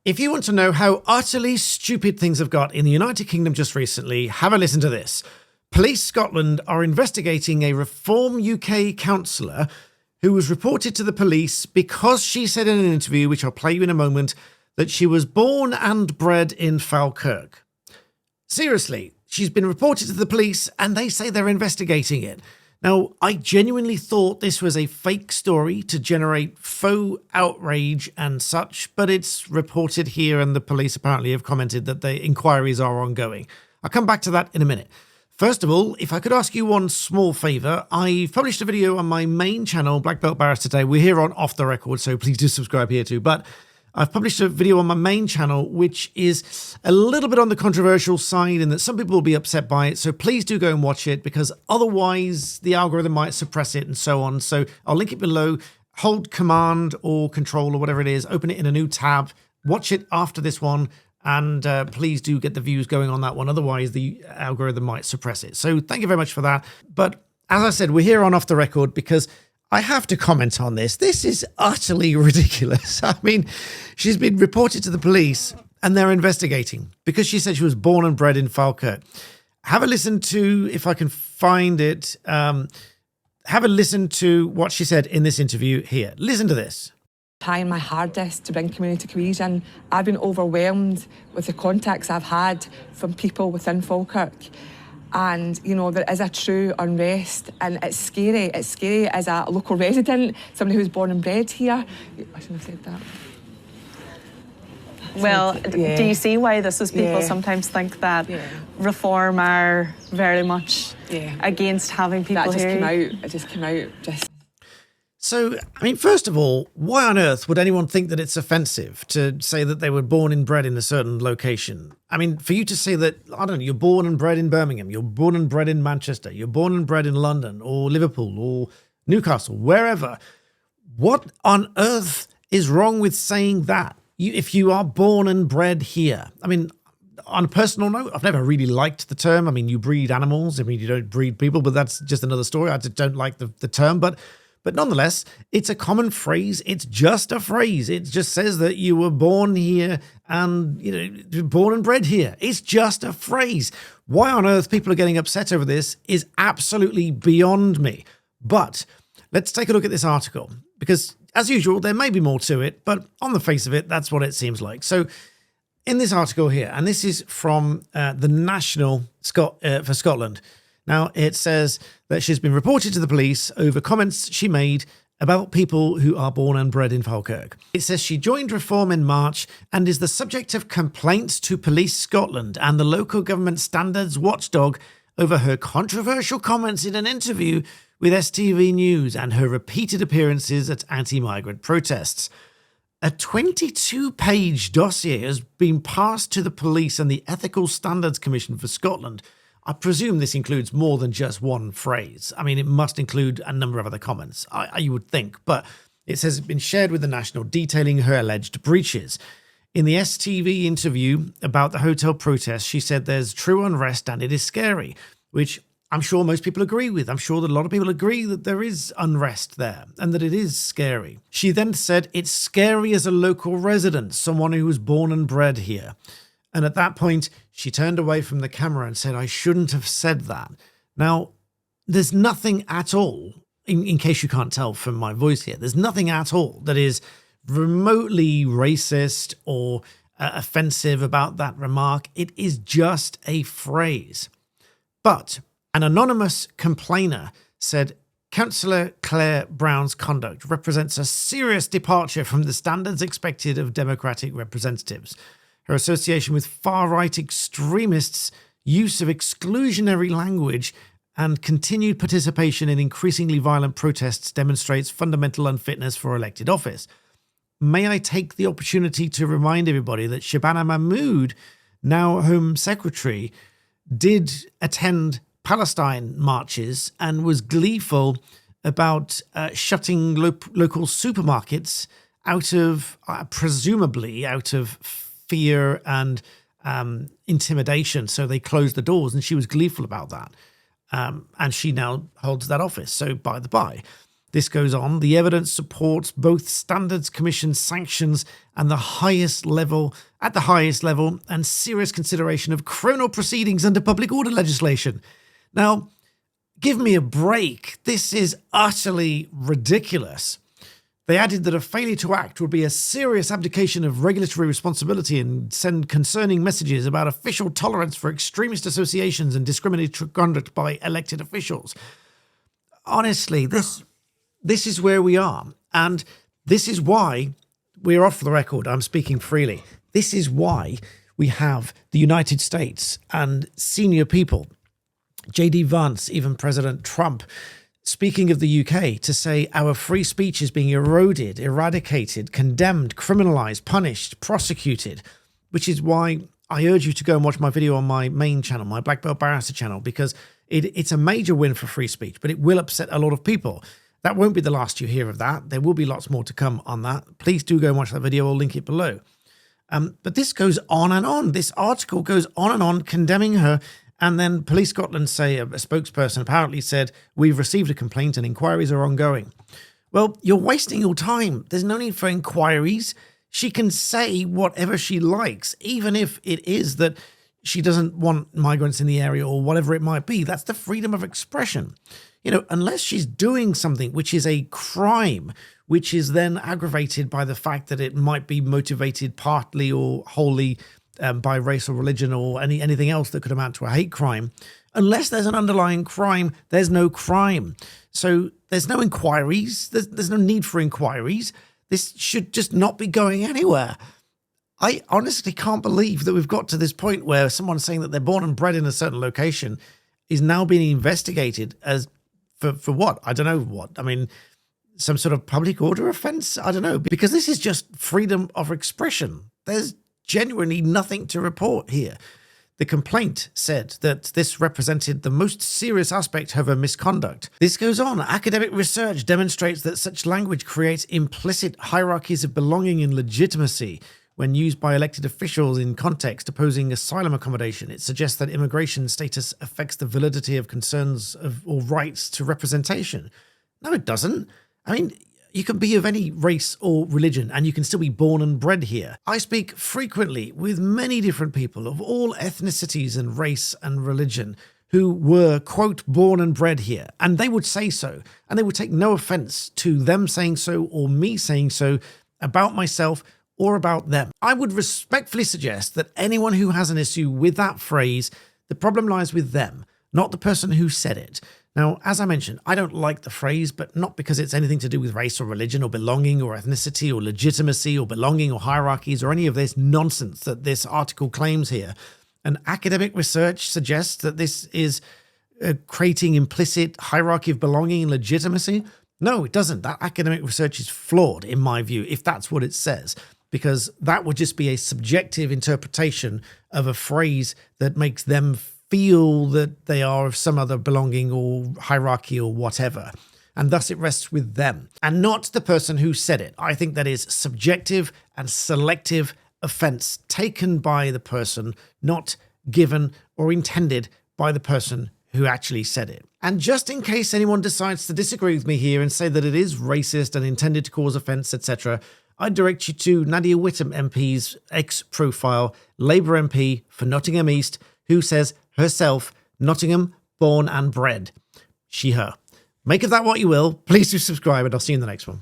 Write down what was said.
If you want to know how utterly stupid things have got in the United Kingdom just recently, have a listen to this. Police Scotland are investigating a Reform UK councillor who was reported to the police because she said in an interview, which I'll play you in a moment, that she was born and bred in Falkirk. Seriously, she's been reported to the police and they say they're investigating it. Now, I genuinely thought this was a fake story to generate faux outrage and such, but it's reported here and the police apparently have commented that the inquiries are ongoing. I'll come back to that in a minute. First of all, if I could ask you one small favour, I've published a video on my main channel, Black Belt Barrister today. We're here on Off the Record, so please do subscribe here too. But I've published a video on my main channel, which is a little bit on the controversial side in that some people will be upset by it. So please do go and watch it because otherwise the algorithm might suppress it and so on. So I'll link it below. Hold Command or Control or whatever it is. Open it in a new tab. Watch it after this one. And please do get the views going on that one. Otherwise the algorithm might suppress it. So thank you very much for that. But as I said, we're here on Off the Record because I have to comment on this. This is utterly ridiculous. I mean, she's been reported to the police and they're investigating because she said she was born and bred in Falkirk. Have a listen to, if I can find it, have a listen to what she said in this interview here. Listen to this. Trying my hardest to bring community cohesion. I've been overwhelmed with the contacts I've had from people within Falkirk. And, you know, there is a true unrest and it's scary. It's scary as a local resident, somebody who's born and bred here. I shouldn't have said that. Well, do you see why this is people sometimes think that Reform are very much against having people that here? It just came out just... So, I mean, first of all, why on earth would anyone think that it's offensive to say that they were born and bred in a certain location? I mean, for you to say that, I don't know, you're born and bred in Birmingham, you're born and bred in Manchester, you're born and bred in London or Liverpool or Newcastle, wherever, what on earth is wrong with saying that? If you are born and bred here. I mean, on a personal note, I've never really liked the term. I mean, you breed animals. I mean, you don't breed people, but that's just another story. I just don't like the term, but nonetheless, it's a common phrase. It's just a phrase. It just says that you were born here and, you know, born and bred here. It's just a phrase. Why on earth people are getting upset over this is absolutely beyond me. But let's take a look at this article because, as usual, there may be more to it, but on the face of it, that's what it seems like. So in this article here, and this is from the National for Scotland. Now, it says that she's been reported to the police over comments she made about people who are born and bred in Falkirk. It says she joined Reform in March and is the subject of complaints to Police Scotland and the local government standards watchdog over her controversial comments in an interview with STV News and her repeated appearances at anti-migrant protests. A 22-page dossier has been passed to the police and the Ethical Standards Commission for Scotland. I presume this includes more than just one phrase. I mean, it must include a number of other comments, you would think. But it says it's been shared with the National, detailing her alleged breaches. In the STV interview about the hotel protest, she said there's true unrest and it is scary, which I'm sure most people agree with. I'm sure that a lot of people agree that there is unrest there and that it is scary. She then said it's scary as a local resident, someone who was born and bred here. And at that point, she turned away from the camera and said, I shouldn't have said that. Now, there's nothing at all, in case you can't tell from my voice here, there's nothing at all that is remotely racist or offensive about that remark. It is just a phrase. But an anonymous complainer said, Councillor Claire Brown's conduct represents a serious departure from the standards expected of democratic representatives. Her association with far-right extremists, use of exclusionary language, and continued participation in increasingly violent protests demonstrates fundamental unfitness for elected office. May I take the opportunity to remind everybody that Shabana Mahmood, now Home Secretary, did attend Palestine marches and was gleeful about shutting local supermarkets out of, presumably out of fear and intimidation. So they closed the doors and she was gleeful about that. And she now holds that office. So by the by. This goes on. The evidence supports both Standards Commission sanctions and the highest level, and serious consideration of criminal proceedings under public order legislation. Now, give me a break. This is utterly ridiculous. They added that a failure to act would be a serious abdication of regulatory responsibility and send concerning messages about official tolerance for extremist associations and discriminatory conduct by elected officials. Honestly, this is where we are. And this is why we're off the record. I'm speaking freely. This is why we have the United States and senior people, J.D. Vance, even President Trump, speaking of the UK to say our free speech is being eroded, eradicated, condemned, criminalised, punished, prosecuted, which is why I urge you to go and watch my video on my main channel, my Black Belt Barrister channel, because it's a major win for free speech, but it will upset a lot of people. That won't be the last you hear of that. There will be lots more to come on that. Please do go and watch that video. I'll link it below. But this goes on and on. This article goes on and on condemning her. And then Police Scotland say, a spokesperson apparently said, we've received a complaint and inquiries are ongoing. Well, you're wasting your time. There's no need for inquiries. She can say whatever she likes, even if it is that she doesn't want migrants in the area or whatever it might be. That's the freedom of expression. You know, unless she's doing something which is a crime, which is then aggravated by the fact that it might be motivated partly or wholly by race or religion or anything else that could amount to a hate crime. Unless there's an underlying crime, there's no crime. So there's no inquiries. There's no need for inquiries. This should just not be going anywhere. I honestly can't believe that we've got to this point where someone saying that they're born and bred in a certain location is now being investigated as for what? I don't know what. I mean, some sort of public order offence? I don't know. Because this is just freedom of expression. There's genuinely nothing to report here. The complaint said that this represented the most serious aspect of her misconduct. This goes on. Academic research demonstrates that such language creates implicit hierarchies of belonging and legitimacy when used by elected officials in context opposing asylum accommodation. It suggests that immigration status affects the validity of concerns or rights to representation. No, it doesn't. I mean, you can be of any race or religion and you can still be born and bred here. I speak frequently with many different people of all ethnicities and race and religion who were, quote, born and bred here. And they would say so. And they would take no offense to them saying so or me saying so about myself or about them. I would respectfully suggest that anyone who has an issue with that phrase, the problem lies with them, not the person who said it. Now, as I mentioned, I don't like the phrase, but not because it's anything to do with race or religion or belonging or ethnicity or legitimacy or belonging or hierarchies or any of this nonsense that this article claims here. And academic research suggests that this is creating implicit hierarchy of belonging and legitimacy. No, it doesn't. That academic research is flawed, in my view, if that's what it says, because that would just be a subjective interpretation of a phrase that makes them feel that they are of some other belonging or hierarchy or whatever. And thus it rests with them and not the person who said it. I think that is subjective and selective offense taken by the person, not given or intended by the person who actually said it. And just in case anyone decides to disagree with me here and say that it is racist and intended to cause offence, etc., I direct you to Nadia Whittome MP's ex-profile, Labour MP for Nottingham East, who says herself, Nottingham, born and bred. She, her. Make of that what you will. Please do subscribe and I'll see you in the next one.